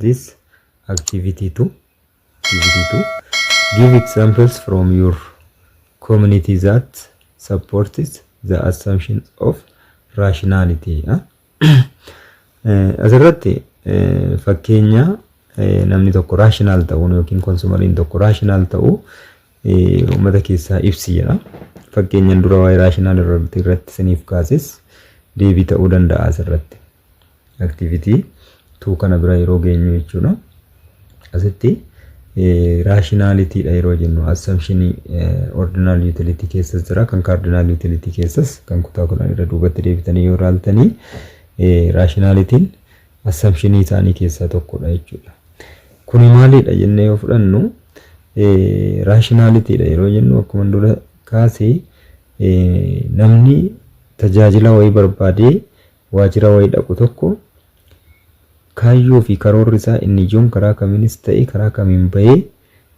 this activity 2. Give examples from your community that supports the assumption of rationality. Asirratti fakkeenya namni tokko rational ta'uu yookiin consumeriin tokko rational ta'uu uummata keessaa ibsi jedha. Fakkeenyan dura waa'ee rational irratti siniif kaases deebii ta'uu danda'a asirratti. Activity 2 kana bira yeroo geenyu jechuudha. Asitti rationality dha yeroo jennu assumption ordinal utility keessas jira, kan cardinal utility keessas kan kutaa kudhan irra duubatti deebitanii yoo ilaaltanii rationality'n assumption isaanii keessaa tokkodha jechuudha. Kuni maalidha jennee yoo fudhannu rationality dha yeroo jennu akkuma dura kaasee namni tajaajila wayii barbaadee waajjira wayii dhaqu tokko kaayyoo fi karoorri isaa inni ijoon karaa kamiinis ta'e karaa kamiin bahee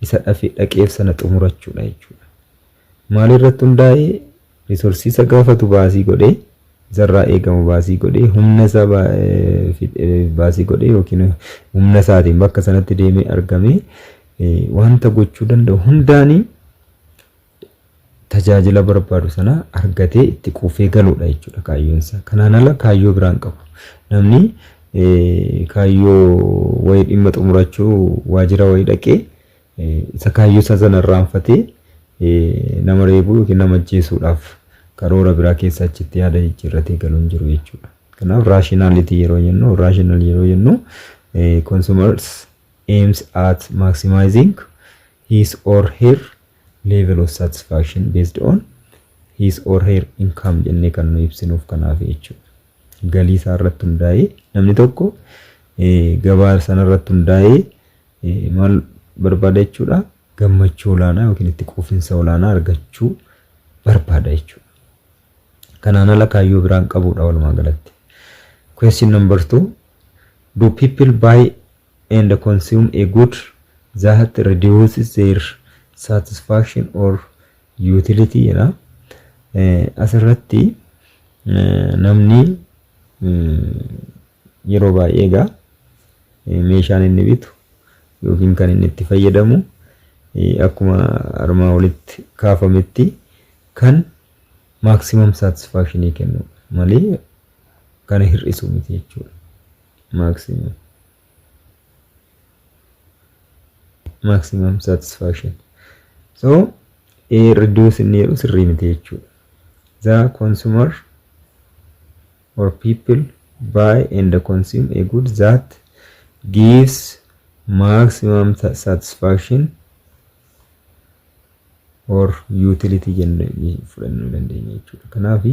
isa dhaqeef sana xumurachuudha jechuudha. Maalirratti hundaa'ee resource isa gaafatu baasii godhee zarraa eegamu baasii godhee humna isaa baasii godhee yookiin humna isaatiin bakka sanatti deemee argamee wanta gochuu danda'u hundaanii tajaajila barbaadu sana argatee itti quufee galuudha jechuudha kaayyoon isaa. Kanaan ala kaayyoo biraan qabu. Namni kaayyoo wayii dhimma xumurachuu waajjira wayii dhaqee isa kaayyoo sana irraanfatee nama reebuu yookiin nama ajjeesuudhaaf karoora biraa keessa achitti yaada jijjiirratee galuun jiru jechuudha. Kanaaf rationality yeroo jennu rational yeroo jennu consumers aims at maximizing his or her level of satisfaction based on his or her income jennee kan nu ibsinuuf kanaaf jechuudha. Galii isaa irratti hundaa'ee namni tokko gabaa sana irratti hundaa'ee maal barbaada jechuudha? Gammachuu olaanaa yookiin itti quufinsa olaanaa argachuu barbaada jechuudha. Kanaan ala kaayyoo biraan qabuudha walumaa galatti. Question number 2. Do people buy and consume a good that reduces their satisfaction or utility? Asirratti namni yeroo baay'ee egaa meeshaan inni bitu yookiin kan inni itti fayyadamu akkuma armaa olitti kaafametti kan maximum satisfaction kennu malee kan hir'isu miti jechuudha. Maximum satisfaction. So reduce inni jedhu sirrii miti jechuudha. The consumer or people buy and consume a good that gives maximum satisfaction or utility fudhannuu dandeenya jechuudha. Kanaaf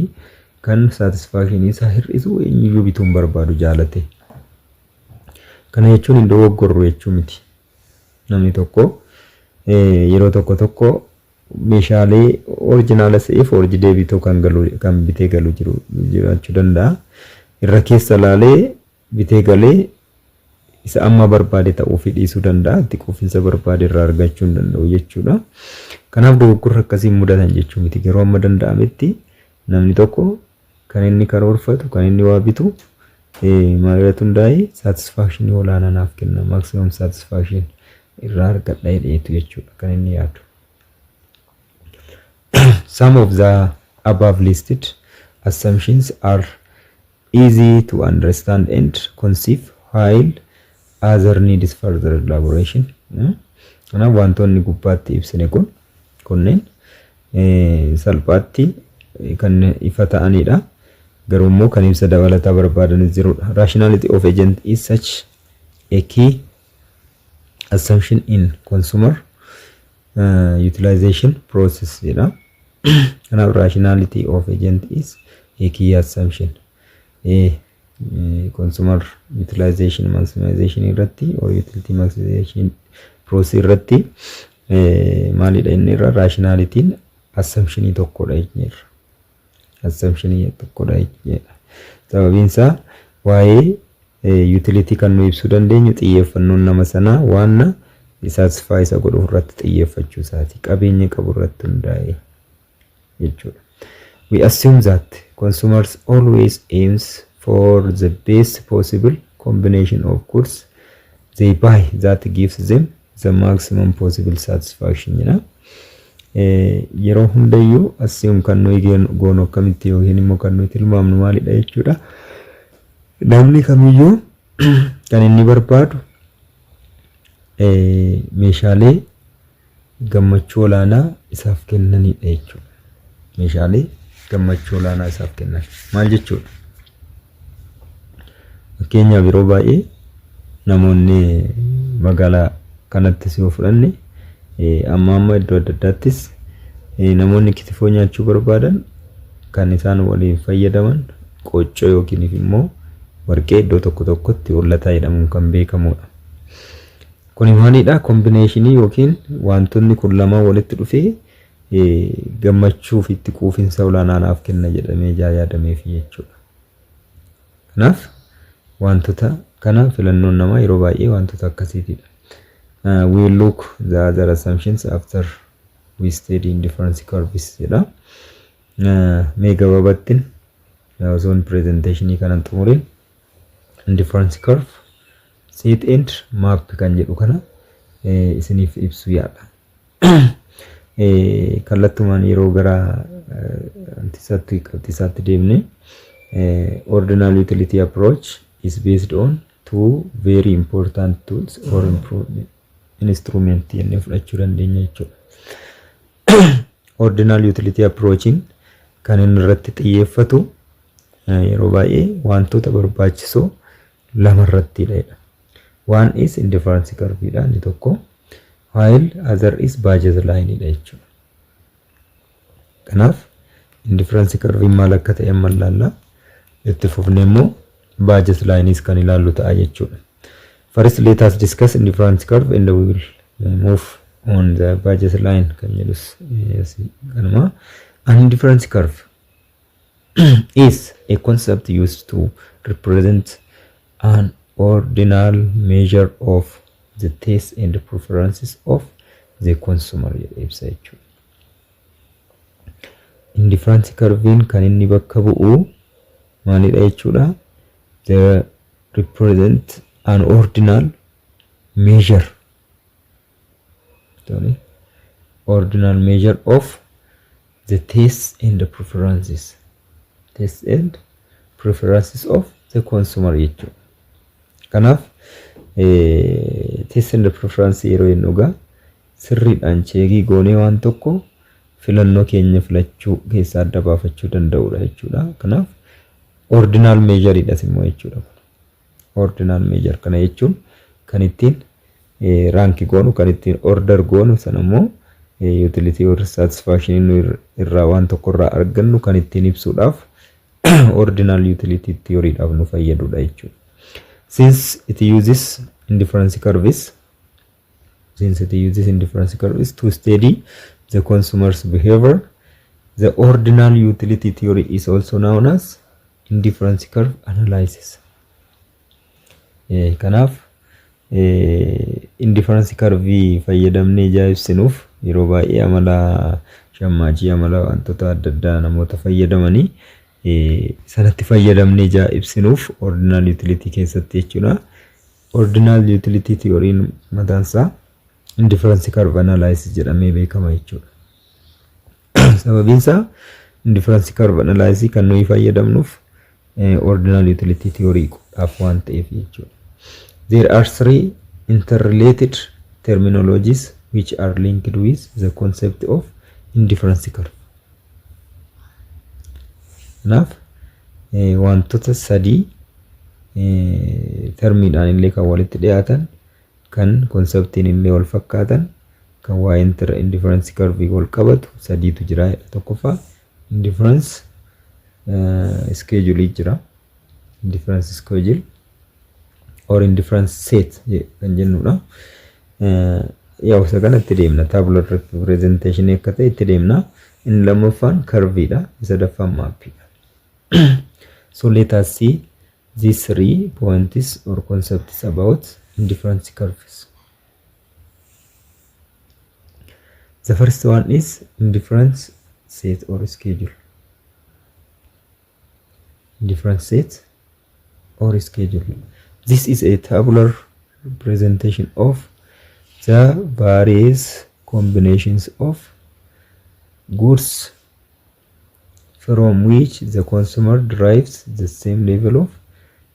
kan satisfaction isa hir'isu eenyuyyuu bituun barbaadu jaalate. Kana jechuun hin dogoggorru jechuu miti. Namni tokko yeroo tokko meeshaalee original ta'eef orji deebituu kan bitee galu jiraachuu danda'a. Irra keessa laalee bitee galee isa amma barbaade ta'uu fi dhiisuu danda'a. Itti quufinsa barbaade irraa argachuu hin danda'u jechuudha. Kanaaf dogoggorra akkasiin mudatan jechuu miti. Yeroo amma danda'ametti namni tokko kan inni karoorfatu kan inni waa bitu maalirratti hundaa'ee satisfaction olaanaa naaf kenna. Maximum satisfaction irraa argadha jedheetu jechuudha kan inni yaadu. Some of the above listed assumptions are easy to understand and conceive while other needs further elaboration. Kanaaf wantoonni gubbaatti ibsine kunneen salphaatti kan ifa ta'anidha. Garuu immoo kan ibsa dabalataa barbaadanis jirudha. Rationality of agent is such a key assumption in consumer utilization process jedha. Kanaaf rationality of agent is a key assumption. Consumer utilization maximization irratti or utility maximization process irratti maalidha inni irra rationality'n assumption tokkodha jechuudha. Assumption tokkodha jechuudha. Sababiin isaa waa'ee utility kan nu ibsuu dandeenyu xiyyeeffannoon nama sanaa waan satisfy isa godhu irratti xiyyeeffachuu isaati. Qabeenya qabu irratti hundaa'ee jechuudha. We assume that consumers always aims for the best possible combination of goods they buy that gives them the maximum possible satisfaction. Yeroo hundayyuu assume kan nuyi goonu akkamitti yookiin immoo kan nuyi tilmaamnu maalidha jechuudha. Namni kamiyyuu kan inni barbaadu meeshaalee gammachuu olaanaa isaaf kennanidha jechuudha. Meeshaalee gammachuu olaanaa isaaf kennan maal jechuudha? Fakkeenyaaf yeroo baay'ee namoonni magaalaa kanattis yoo fudhanne amma iddoo adda addaattis namoonni kitifoo nyaachuu barbaadan kan isaan waliin fayyadaman qoccoo yookiin immoo warqee iddoo tokko tokkotti hollataa jedhamuun kan beekamudha. Kun maalidha? Kombinaashinii yookiin wantoonni kun lama walitti dhufee gammachuu fi itti quufinsa olaanaa naaf kenna jedhamee yaadameef jechuudha. Kanaaf wantoota kana filannoon namaa yeroo baay'ee wantoota akkasiitidha. We look the other assumptions after we study indifference curves jedha. Mee gabaabatti osoo presentation kanan xumurin indifference curve set and map kan jedhu kana isiniif ibsu yaada. Kallattumaan yeroo gara antisaatti deemne ordinal utility approach is based on two very important tools or instrument yennee fudhachuu dandeenya jechuudha. Ordinal utility approaching kan inni irratti xiyyeeffatu yeroo baay'ee wantoota barbaachisoo lama irrattidha. One is indifference curve dha inni tokko, while other is budget line dha jechuudha. Kanaaf indifference curve maal akka ta'e mallaalla itti fufnee immoo budget line is kan ilaallu ta'a jechuudha. First, let us discuss indifference curve and we will move on the budget line. Kan jedhus kanuma. An indifference curve is a concept used to represent an ordinal measure of the taste and preferences of the consumer. Indifference curve kan inni bakka bu'u maalidha jechuudha? The represent an ordinal measure. Ordinal measure of the tastes and the preferences. Tastes and preferences of the consumer jechuudha. Kanaaf tastes and the preferences yeroo jennuga sirriidhaan cheekii goonee waan tokko filannoo keenya filachuu keessaa adda baafachuu danda'udha jechuudha. Kanaaf ordinal measure idhas immoo jechuudha. Ordinal measure kana jechuun kan ittiin rank goonu, kan ittiin order goonu, sanammoo utility or satisfaction irraa waan tokko irraa argannu kan ittiin ibsuudhaaf ordinal utility theory dhaaf nu fayyadudha jechuudha. Since it uses indifference curves to study the consumer's behavior, the ordinal utility theory is also known as indifference curve analysis. Kanaaf indifference curve fayyadamnee jaayibsinuuf yeroo baay'ee amala shammaajii, amala wantoota adda addaa namoota fayyadamanii sanatti fayyadamnee jaayibsinuuf ordinal utility keessatti jechuudha. Ordinal utility theory mataan isaa indifference curve analysis jedhamee beekama jechuudha. Sababiin isaa indifference curve analysis kan nuyi fayyadamnuuf ordinal utility theory dhaaf waan ta'eef jechuudha. There are three interrelated terminologies which are linked with the concept of indifference curve. Kanaaf wantoota sadii termiidhaan illee kan walitti dhiyaatan, kan konseptiin illee wal fakkaatan, kan waa'ee indifference curve wal qabatu sadiitu jira. Tokkoffaa indifference schedule jira. Indifference schedule or indifference set kan jennudha. Yaa isa kanatti deemna. Tabular representation akka ta'e itti deemna. Inni lammaffaan curve dha. Isa sadaffaan map dha. So let us see these three points or concepts about indifference curves. The first one is indifference set or schedule. Indifference set or schedule. This is a tabular representation of the various combinations of goods from which the consumer derives the same level of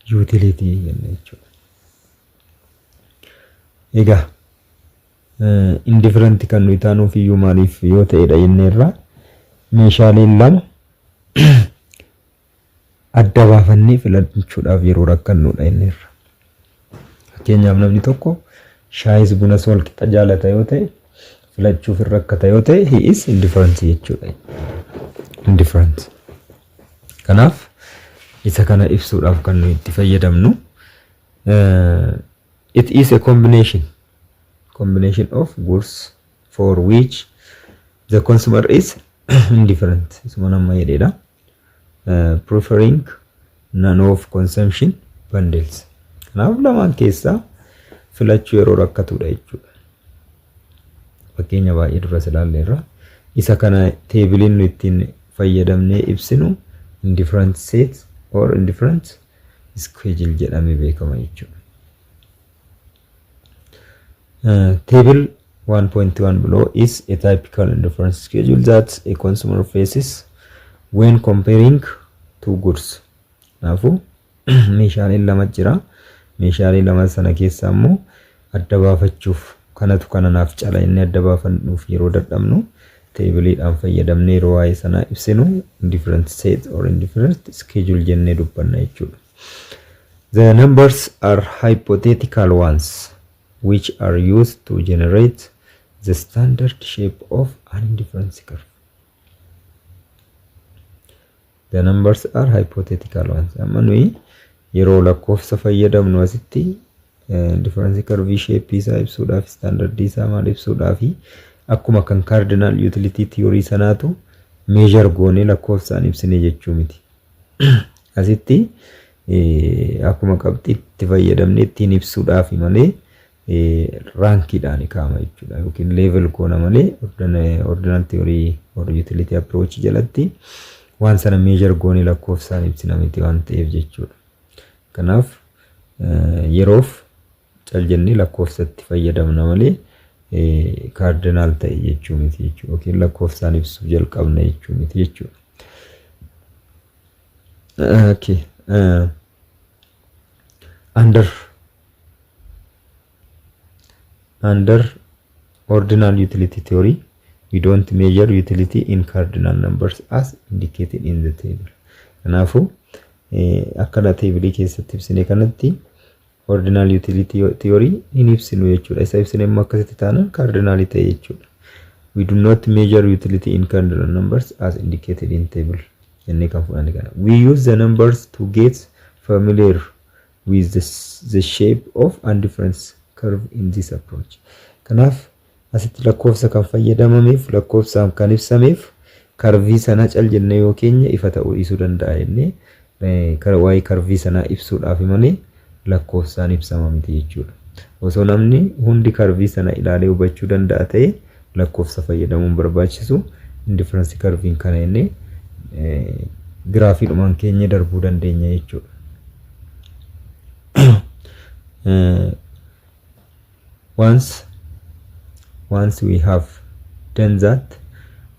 utility jechuudha. Egaa indifferent kan nuyi taanuuf iyyuu maaliif yoo ta'edha jenneerra meeshaaleen lama adda baafannee filachuudhaaf yeroo rakkannudha jenneerra. Fakkeenyaaf namni tokko shaayis bunas wal qixa jaalata yoo ta'e filachuuf rakkata yoo ta'e he is indifferent jechuudha. Indifferent. Kanaaf isa kana ibsuudhaaf kan nuyi itti fayyadamnu it is a combination of goods for which the consumer is indifferent. Isuma nama jedheedha. Preferring none of consumption bundles. Kanaaf lamaan keessaa filachuu yeroo rakkatudha jechuudha. Fakkeenya baay'ee dura ilaalleerra. Isa kana teebiliin nu ittiin fayyadamnee ibsinu indifferent set or indifferent schedule jedhamee beekama jechuudha. Table 1.1 below is a typical indifference schedule that a consumer faces when comparing two goods. Naafu meeshaaleen lama jira. Meeshaalee lama sana keessaa immoo adda baafachuuf kanatu kana naaf cala inni adda baafannuuf yeroo dadhabnu teebiliidhaan fayyadamnee yeroo waa'ee sana ibsinu indifferent set or indifferent schedule jennee dubbanna jechuudha. The numbers are hypothetical ones which are used to generate the standard shape of an indifference curve. The numbers are hypothetical ones. Amma nuyi yeroo lakkoofsa fayyadamnu asitti indifference curve shape isaa ibsuudhaaf standard isaa maal ibsuudhaaf akkuma kan cardinal utility theory sanaatu measure goone lakkoofsaan ibsine jechuu miti. Asitti akkuma qabxiitti fayyadamne ittiin ibsuudhaaf malee rankiidhaan kaama jechuudha yookiin level goona malee ordinal theory or utility approach jalatti waan sana measure goone lakkoofsaan ibsina miti waan ta'eef jechuudha. Kanaaf yeroof caljennee lakkoofsatti fayyadamna malee cardinal ta'e jechuu miti jechuudha yookiin lakkoofsaan ibsuuf jalqabna jechuu miti jechuudha. Okay. Under ordinal utility theory, we don't measure utility in cardinal numbers as indicated in the table. Kanaafu akkana table keessatti ibsine kanatti ordinal utility theory in ibsinu jechuudha. Isa ibsine immoo akkasitti taana cardinal ta'e jechuudha. We do not measure utility in cardinal numbers as indicated in table. Jennee kan fudhanne kana. We use the numbers to get familiar with the shape of indifference curve in this approach. Kanaaf asitti lakkoofsa kan fayyadamameef lakkoofsaan kan ibsameef karvii sana cal jennee yoo keenya ifa ta'uu dhiisuu danda'a jennee waa'ee karvii sana ibsuudhaaf malee lakkoofsaan ibsama miti jechuudha. Osoo namni hundi karvii sana ilaalee hubachuu danda'a ta'e lakkoofsa fayyadamuun barbaachisu indifference curvein kana jennee giraafiidhumaan keenya darbuu dandeenya jechuudha. Once we have done that,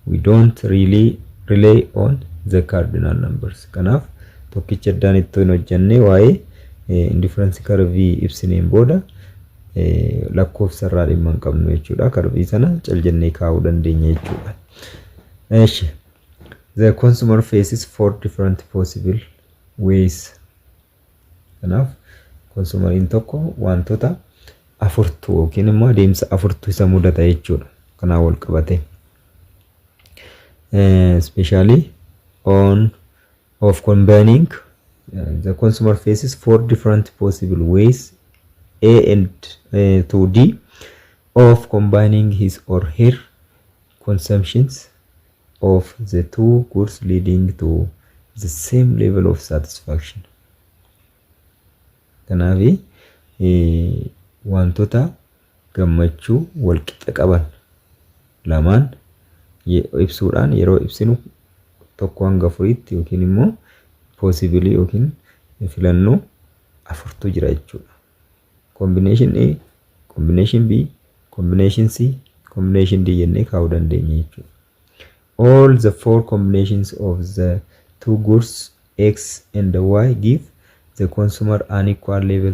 we don't really rely on the cardinal numbers. Kanaaf tokkicha addaan itti hojjannee waa'ee indifference curve ibsineen booda lakkoofsa irraa dhimma hin qabnu jechuudha. Curve sana cal jennee kaa'uu dandeenya jechuudha. Eeshi. The consumer faces 4 different possible ways. Kanaaf consumeriin tokko wantoota afurtu yookiin immoo adeemsa afurtu isa mudata jechuudha. Kanaan wal qabate. Especially of combining the consumer faces 4 different possible ways A and to D of combining his or her consumptions of the two goods leading to the same level of satisfaction. Kanaafi wantoota gammachuu wal qixa qaban lamaan ibsuudhaan yeroo ibsinu tokko hanga afuriitti yookiin immoo possibly yookiin filannoo afurtu jira jechuudha. combination A, combination B, combination C, combination D jennee kaa'uu dandeenya jechuudha. All the four combinations of the two goods X and Y give the consumer an equal level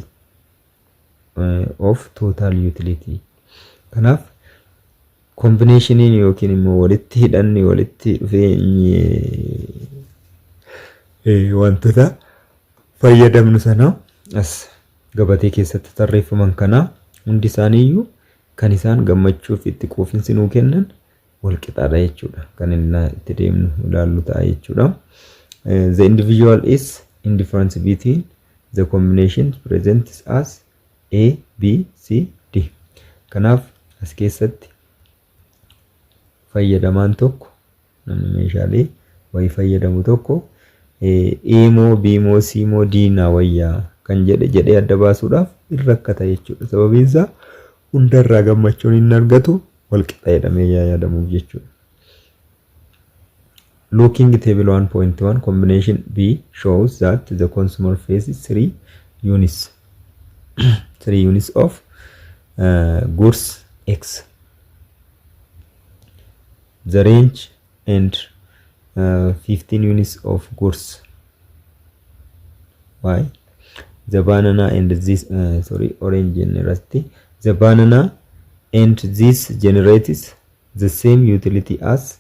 of total utility. Kanaaf combinationiin yookiin immoo walitti hidhanni walitti dhufeenyi wantoota fayyadamnu sana as gabatee keessatti tarreeffaman kana hundi isaaniiyyuu kan isaan gammachuuf itti quufinsi nuu kennan wal qixaadha jechuudha. Kan inni itti deemnu ilaallu ta'a jechuudha. The individual is indifference between the combinations presents as A, B, C, D. Kanaaf as keessatti fayyadamaan tokko namni meeshaalee wayii fayyadamu tokko A moo B moo C moo D na wayyaa kan jedhee adda baasuudhaaf irrakkata jechuudha. Sababiin isaa hundarraa gammachuun hin argatu wal qixa jedhamee yaadamuuf jechuudha. Looking table 1.1 combination B shows that the consumer faces 3 units 3 units of goods X. The range and 15 units of goods Y. The banana and this orange generosity. The banana and this generates the same utility as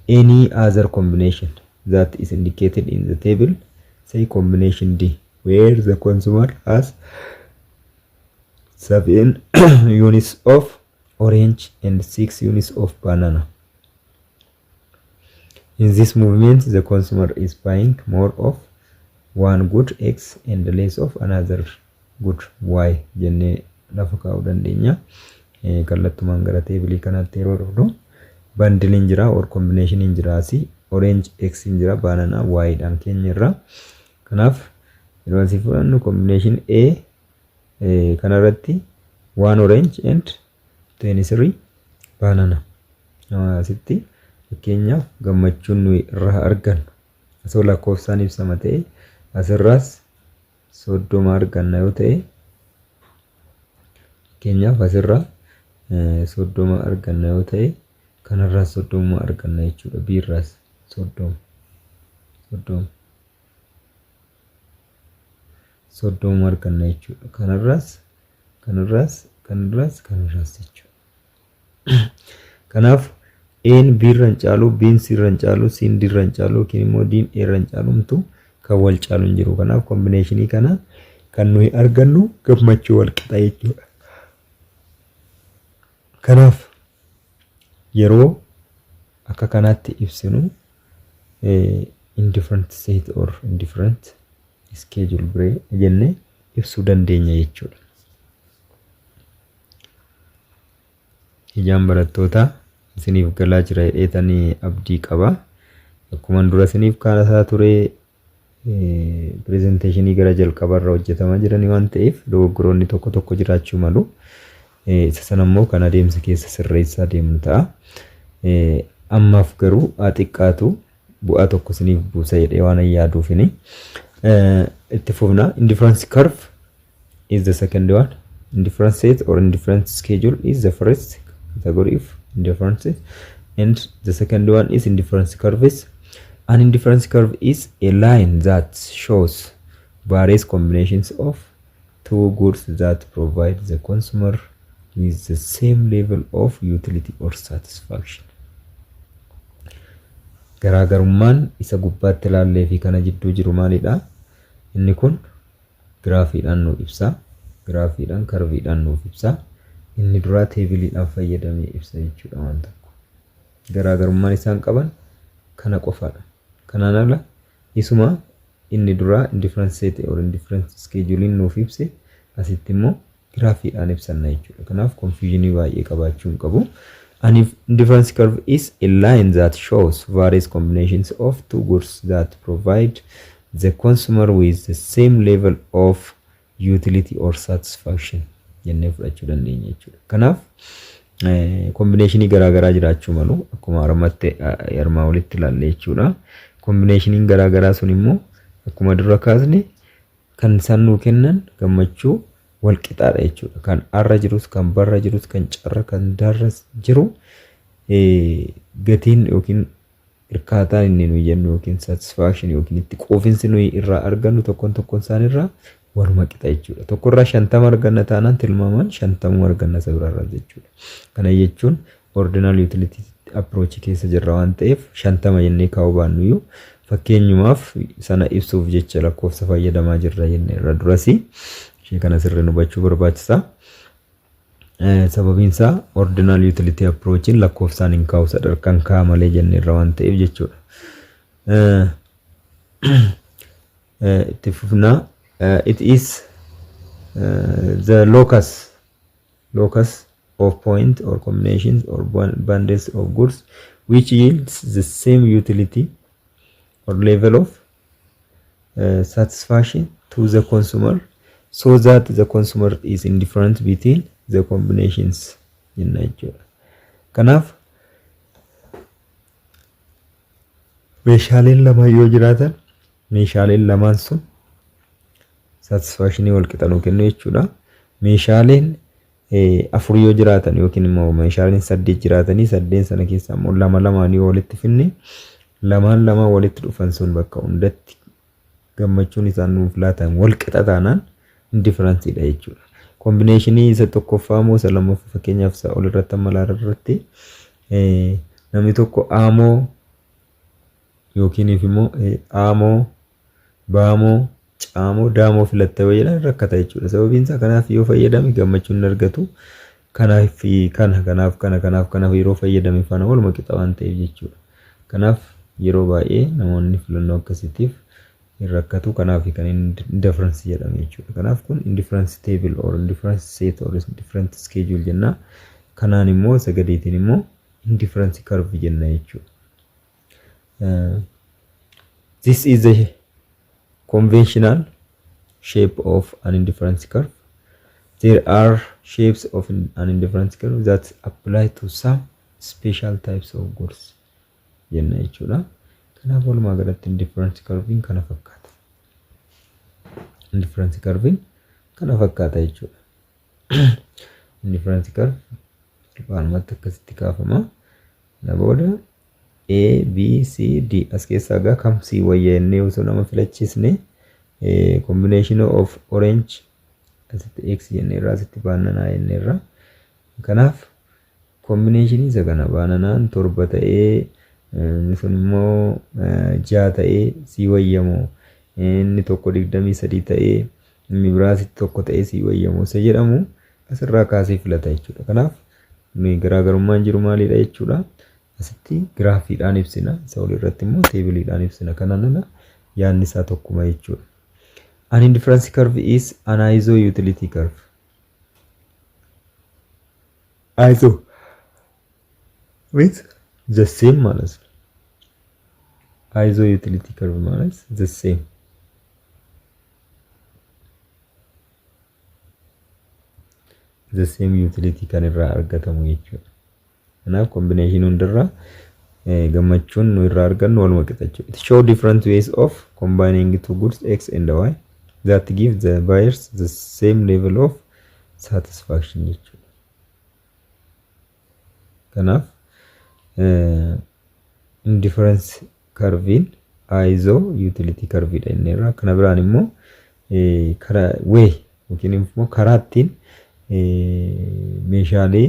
any other combination that is indicated in the table, say combination D, where the consumer has 7 units of orange and 6 units of banana. In this movement, the consumer is buying more of one good X and less of another good Y. Jennee lafa kaa'uu dandeenya. Kallattumaan gara teebilii kanatti yeroo dhufnu bundling jira or combination jira asi orange X jira banana Y dhaan keenya irra. Kanaaf yeroo asii fudhannu combination A kanarratti 1 orange and 23 banana. Asitti fakkeenyaaf gammachuun nuyi irraa argannu osoo lakkoofsaan ibsama ta'e asirraas 30 arganna yoo ta'e fakkeenyaaf asirraa 30 arganna yoo ta'e kanarraas 30 arganna jechuudha. Biirraas 30 arganna jechuudha. Kanarraas jechuudha. Kanaaf A'n B'rran caalu, B'n C'rran caalu, C'n D'rran caalu yookiin immoo D'n A'rran caalumtu kan wal caalu hin jiru. Kanaaf combinationii kana kan nuyi argannu gammachuu wal qixa jechuudha. Kanaaf yeroo akka kanaatti ibsinu indifferent set or indifferent schedule break jennee ibsuu dandeenya jechuudha. Ijaan barattootaa isiniif galaa jira jedheetanii abdii qaba. Akkuma dura isiniif kaasaa ture presentationii gara jalqabarra hojjetamaa jiranii waan ta'eef dogoggoroonni tokko tokko jiraachuu malu. Isa sana immoo kan adeemsa keessa sirreessaa deemnu ta'a. Ammaaf garuu xiqqaatu bu'aa tokko isiniif buusa jedhee waan yaaduufini itti fufna. Indifference curve is the second one. Indifference set or indifference schedule is the first category of indifferences, and the second one is indifference curves. An indifference curve is a line that shows various combinations of two goods that provide the consumer with the same level of utility or satisfaction. Garaagarummaan isa gubbaatti ilaallee fi kana jidduu jiru maalidha? Inni kun giraafiidhaan nuuf ibsa. Giraafiidhaan karviidhaan nuuf ibsa. Inni duraa teebiliidhaan fayyadamee ibsa jechuudha waan tokko. Garaagarummaan isaan qaban kana qofaadha. Kanaan ala isuma inni duraa indifference set or indifference schedule nuuf ibse asitti immoo giraafiidhaan ibsanna jechuudha. Kanaaf confusionii baay'ee qabaachuu hin qabu. An indifference curve is a line that shows various combinations of two goods that provide the consumer with the same level of utility or satisfaction. Jennee fudhachuu dandeenya jechuudha. Kanaaf combinationii garaagaraa jiraachuu malu akkuma armaa olitti ilaalle jechuudha. Combinationiin garaagaraa sun immoo akkuma dura kaasne kan isaan nuu kennan gammachuu wal qixaadha jechuudha. Kan arra jirus kan barra jirus kan carra kan darras jiru gatiin yookiin hirkaataan inni nuyi jennu yookiin satisfaction yookiin itti quufinsi nuyi irraa argannu tokkoon isaanirraa waluma qixa jechuudha. Tokkorraa 50 arganna taanaan tilmaamaan 50 arganna isa biraarraa jechuudha. Kana jechuun ordinal utility approach keessa jirra waan ta'eef 50 jennee kaa'uu baannu iyyuu fakkeenyumaaf sana ibsuuf jecha lakkoofsa fayyadamaa jirra jennee irra durasi ishee kana sirriin hubachuu barbaachisa. Sababiin isaa ordinal utility approachin lakkoofsaan hin kaa'u sadarkaan ka'a malee jennee irra waan ta'eef jechuudha. Itti fufnaa it is the locus of point or combinations or bundles of goods which yields the same utility or level of satisfaction to the consumer so that the consumer is indifferent between the combinations in nature. Kanaaf meeshaaleen lama yoo jiraatan meeshaaleen lamaan sun satisfactionii wal qixanuu kennu jechuudha. Meeshaaleen afur yoo jiraatan yookiin immoo meeshaaleen 8 jiraatanii 8 sana keessaa immoo lamaan yoo walitti finne lamaan walitti dhufan sun bakka hundatti gammachuun isaan nuuf laatan wal qixa taanaan indifference dha jechuudha. Combinationii isa tokkoffaa moo isa lammaffaa fakkeenyaaf isa ol irratti malaara irratti namni tokko aamoo yookiin immoo aamoo baamoo caamoo daamoo filattee wayyaadhaan rakkata jechuudha. Sababiin isaa kanaaf yoo fayyadame gammachuun argatu. Kanaaf yeroo fayyadame faana waluma qixa waan ta'eef jechuudha. Kanaaf yeroo baay'ee namoonni filannoo akkasiitiif rakkatu. Kanaaf kan indifference jedhame jechuudha. Kanaaf kun indifference table or indifference set or indifference schedule jenna. Kanaan immoo sagadeetiin immoo indifference curve jenna jechuudha. This is the conventional shape of an indifference curve. There are shapes of an indifference curve that apply to some special types of goods. Jenna jechuudha. Kanaaf walumaa galatti indifference curve kana fakkaata. Indifference curve kana fakkaata jechuudha. Indifference curve waanumatti akkasitti kaafama. Booda A, B, C, D as keessaa gaa kam C wayya jennee osoo nama filachiisne combination of orange asitti X jenneerra asitti baananaa jenneerra. Kanaaf combination isa kana baananaan 7 ta'ee sun immoo 6 ta'ee C wayyamoo inni tokko 23 ta'ee inni biraas tokko ta'ee C wayyamoo isa jedhamu asirraa kaasee filata jechuudha. Kanaaf garaagarummaan jiru maalidha jechuudha. Asitti graafiidhaan ibsina isa ol irratti immoo teebiliidhaan ibsina. Kanaan ala yaadni isaa tokkuma jechuudha. An indifference curve is an iso utility curve. Iso with the same ማለት ነው. Iso utility curve ማለት the same. The same utility kan irraa argatamu jechuudha. Kanaaf combination hundarraa gammachuun nu irraa argannu waluma qixa jechuudha. It show different ways of combining two goods X and Y that give the buyers the same level of satisfaction jechuudha. Kanaaf indifference curve iso utility curve dha inneerra. Kana biraan immoo karaa way yookiin immoo karaa ittiin meeshaalee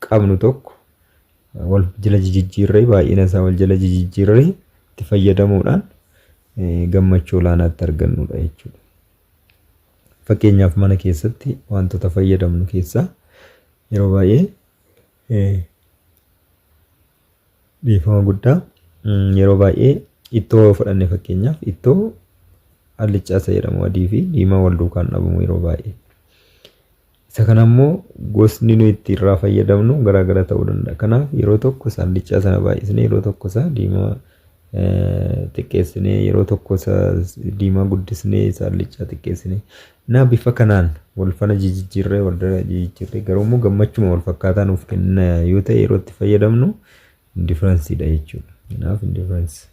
qabnu tokko wal jala jijjiirree baay'ina isaa wal jala jijjiirree itti fayyadamuudhaan gammachuu olaanaatti argannudha jechuudha. Fakkeenyaaf mana keessatti wantoota fayyadamnu keessaa yeroo baay'ee dhiifama guddaa yeroo baay'ee ittoo fudhanne fakkeenyaaf ittoo allichaa jedhamu adii fi diimaa wal duukaan dhabamu yeroo baay'ee. Isa kana immoo gosni nu itti irraa fayyadamnu garaagara ta'uu danda'a. Kanaaf yeroo tokko allichaa sana baay'isnee yeroo tokko diimaa xiqqeessinee yeroo tokko diimaa guddisnee allichaa xiqqeessinee na bifa kanaan wal fana jijjiirree garuu immoo gammachuma wal fakkaataa nuuf kenna yoo ta'e yeroo itti fayyadamnu indifference dha jechuudha. Kanaaf indifference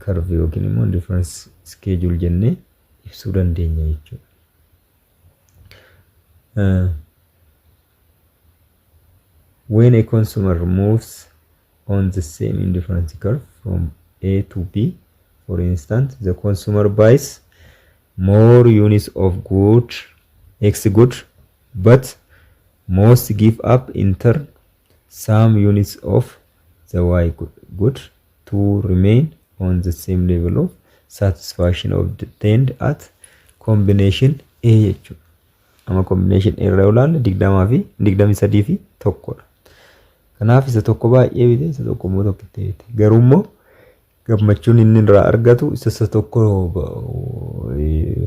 curve yookiin immoo indifference schedule jennee ibsuu dandeenya jechuudha. when a consumer moves on the same indifference curve from A to B, for instance, the consumer buys more units of X good, but most give up in turn some units of the Y good to remain on the same level of satisfaction obtained at combination A jechuudha. Amma combination A irraa ilaalle 23 fi tokkodha. Kanaaf isa tokko baay'ee bite isa tokko immoo tokkitti bite. Garuu immoo gammachuun inni irraa argatu isa tokko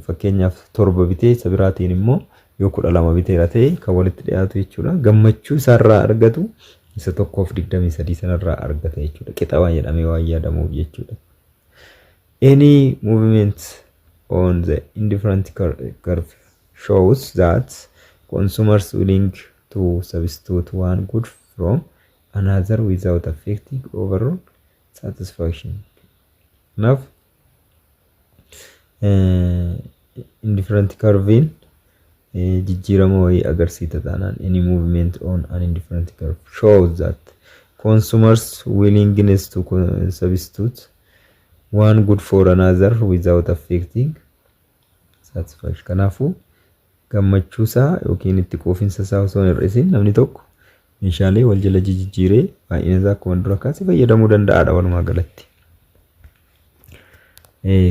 fakkeenyaaf 7 bitee isa biraatiin immoo yoo 12 biteera ta'e kan walitti dhiyaatu jechuudha. Gammachuu isaa irraa argatu isa tokkoof 23 sanarraa argata jechuudha. Qixa waan jedhamee waan yaadamuuf jechuudha. Any movement on the indifferent curve shows that consumers willing to substitute one good from another without affecting overall satisfaction. Enough. Indifferent curve jijjiirama wayii agarsiisa taanaan any movement on an indifferent curve shows that consumers willingness to substitute one good for another without affecting satisfaction. Kanaafuu gammachuusaa yookiin itti quufinsasaa osoo hin hir'isin namni tokko meeshaalee wal jala jijjiiree baay'inasaa akkuma dura kaasee fayyadamuu danda'aadha walumaa galatti.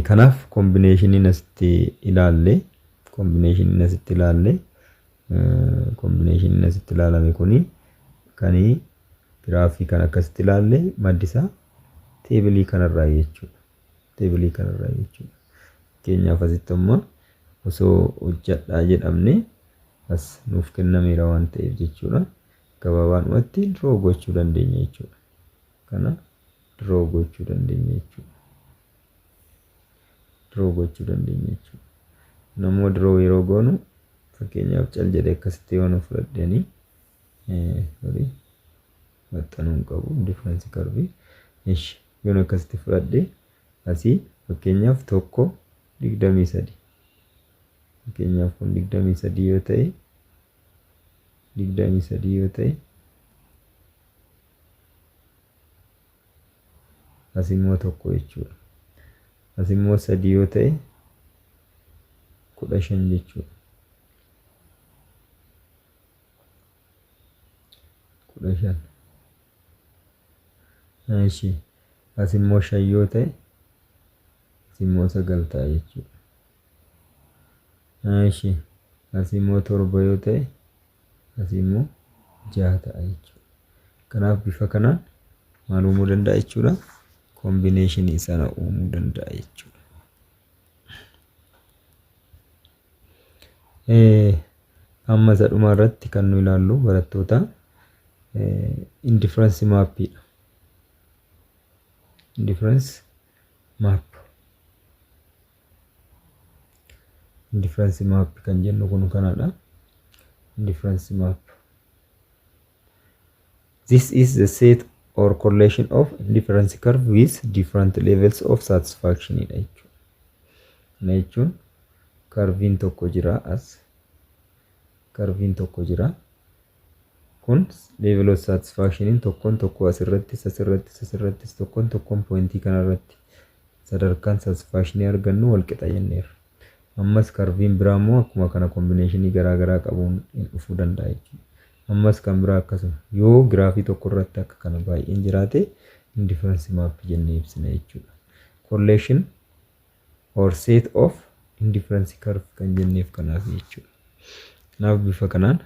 Kanaaf combinationin asitti ilaalle combinationin asitti ilaalame kuni kani giraafii kan akkasitti ilaalle maddisaa teebilii kanarraa jechuudha. Fakkeenyaaf asitti amma osoo hojjadhaa jedhamne as nuuf kennameera waan ta'eef jechuudha. Gabaabaadhumatti draw gochuu dandeenya jechuudha. Kana draw gochuu dandeenya jechuudha. Namoo draw yeroo goonu fakkeenyaaf cal jedhee akkasitti yoo nu fudhadhanii maxxanuun qabu indifference curve yoo nu akkasitti fudhadhe asii fakkeenyaaf 1.23 fakkeenyaaf kun 23 yoo ta'e as immoo 1 jechuudha. As immoo 3 yoo ta'e 15 jechuudha. 15. As immoo 5 yoo ta'e as immoo 9 ta'a jechuudha. As immoo 7 yoo ta'e as immoo 6 ta'a jechuudha. Kanaaf bifa kanaan maal uumuu danda'a jechuudha? Combination sana uumuu danda'a jechuudha. Amma isa dhuma irratti kan nu ilaallu barattoota indifference mappiidha. Indifference map kan jennu kun kanadha. Indifference map. This is the set or correlation of indifference curve with different levels of satisfaction in each. Jechuun curvein tokko jira as curvein tokko jira kun level of satisfaction in tokko asirratti tokkon pointii kanarratti sadarkaan satisfaction argannu wal qixa jenneerra. Ammas curvein biraa immoo akkuma kana combinationii garaa qabuun dhufuu danda'a jechuudha. Ammas kan biraa akkasuma yoo giraafii tokko irratti akka kana baay'een jiraate indifference map jennee ibsina jechuudha. Correlation or set of indifference curve kan jenneef kanaaf jechuudha. Kanaaf bifa kanaan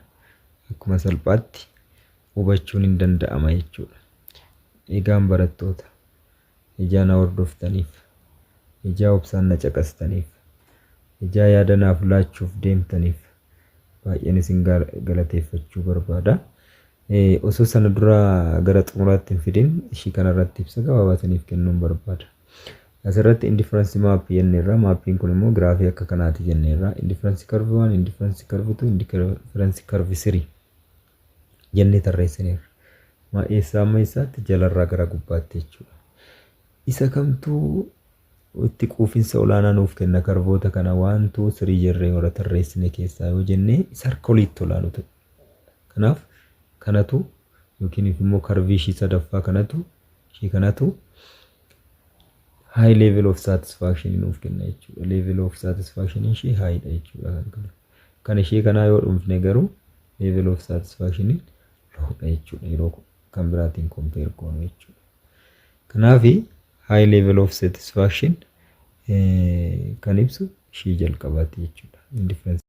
akkuma salphaatti hubachuun hin danda'ama jechuudha. Egaan barattoota ijaa na hordoftaniif, ijaa obsaan na caqastaniif, ijaa yaada naaf laachuuf deemtaniif baay'een isin galateeffachuu barbaada. Osoo sana dura gara xumuraatti hin fidin ishii kanarratti ibsa gabaabaataniif kennuun barbaada. Asirratti indifference map jenneerra. Mappiin kun immoo giraafii akka kanaati jenneerra. Indifference curve 1, indifference curve 2, indifference curve 3 jennee tarreessineerra. Eessaa amma eessaatti jalarraa gara gubbaatti jechuudha. Isa kamtuu itti quufinsa olaanaa nuuf kenna karboota kana 1 2 3 jirree hora tarreessine keessaa yoo jennee sarkoliitti olaanu ta'u. Kanaaf kanatu yookiin immoo karvii ishii sadaffaa kanatu high level of satisfaction nuuf kenna jechuudha. Level of satisfaction ishii high dha jechuudha. Kan ishii kanaa yoo dhumfne garuu level of satisfaction low dha jechuudha. Yeroo kan biraatiin compare goonu jechuudha. Kanaaf high level of satisfaction kan ibsu ishii jalqabaati jechuudha. Indifference